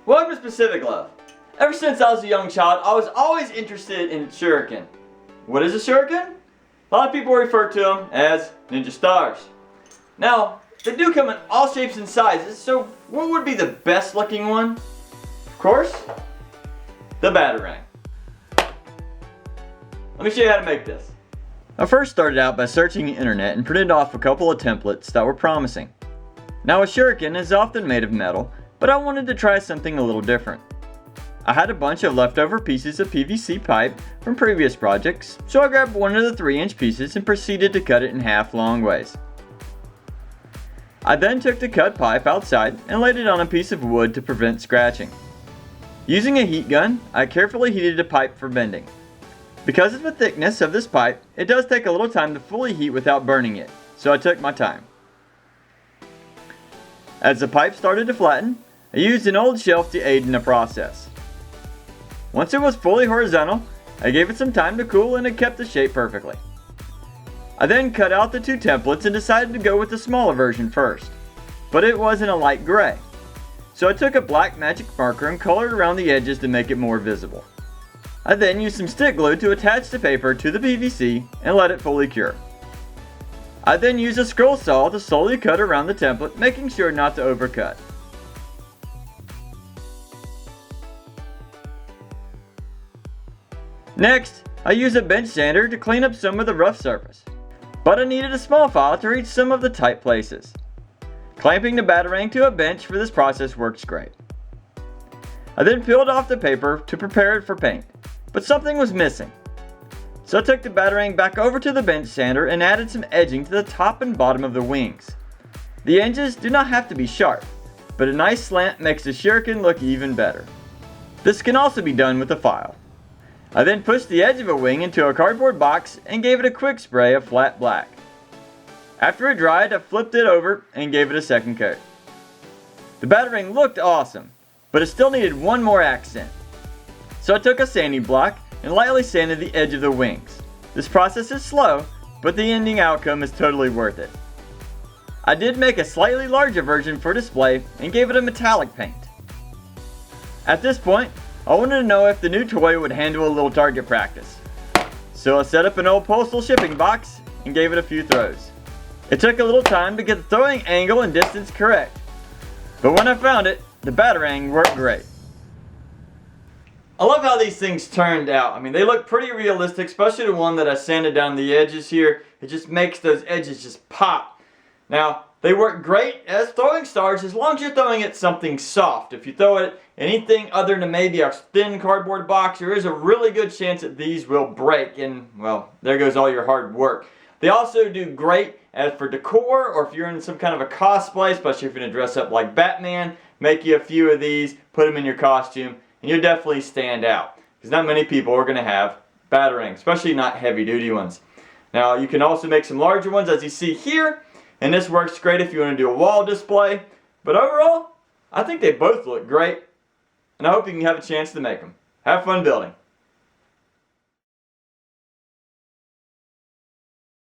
Welcome to Specific Love. Ever since I was a young child, I was always interested in shuriken. What is a shuriken? A lot of people refer to them as ninja stars. Now, they do come in all shapes and sizes, so what would be the best looking one? Of course, the Batarang. Let me show you how to make this. I first started out by searching the internet and printed off a couple of templates that were promising. Now a shuriken is often made of metal, but I wanted to try something a little different. I had a bunch of leftover pieces of PVC pipe from previous projects, so I grabbed one of the 3-inch pieces and proceeded to cut it in half long ways. I then took the cut pipe outside and laid it on a piece of wood to prevent scratching. Using a heat gun, I carefully heated the pipe for bending. Because of the thickness of this pipe, it does take a little time to fully heat without burning it, so I took my time. As the pipe started to flatten, I used an old shelf to aid in the process. Once it was fully horizontal, I gave it some time to cool and it kept the shape perfectly. I then cut out the 2 templates and decided to go with the smaller version first, but it was in a light gray. So I took a black magic marker and colored around the edges to make it more visible. I then used some stick glue to attach the paper to the PVC and let it fully cure. I then used a scroll saw to slowly cut around the template, making sure not to overcut. Next, I used a bench sander to clean up some of the rough surface, but I needed a small file to reach some of the tight places. Clamping the Batarang to a bench for this process works great. I then peeled off the paper to prepare it for paint, but something was missing. So I took the Batarang back over to the bench sander and added some edging to the top and bottom of the wings. The edges do not have to be sharp, but a nice slant makes the shuriken look even better. This can also be done with a file. I then pushed the edge of a wing into a cardboard box and gave it a quick spray of flat black. After it dried, I flipped it over and gave it a second coat. The Batarang looked awesome, but it still needed one more accent. So I took a sanding block and lightly sanded the edge of the wings. This process is slow, but the ending outcome is totally worth it. I did make a slightly larger version for display and gave it a metallic paint. At this point, I wanted to know if the new toy would handle a little target practice. So I set up an old postal shipping box and gave it a few throws. It took a little time to get the throwing angle and distance correct, but when I found it, the Batarang worked great. I love how these things turned out. I mean, they look pretty realistic, especially the one that I sanded down the edges here. It just makes those edges just pop. Now, they work great as throwing stars as long as you're throwing it something soft. If you throw it anything other than maybe a thin cardboard box, there is a really good chance that these will break, and well, there goes all your hard work. They also do great as for decor, or if you're in some kind of a cosplay, especially if you're going to dress up like Batman, make you a few of these, put them in your costume, and you'll definitely stand out. Because not many people are going to have Batarangs, especially not heavy duty ones. Now you can also make some larger ones as you see here, and this works great if you want to do a wall display. But overall, I think they both look great, and I hope you can have a chance to make them. Have fun building.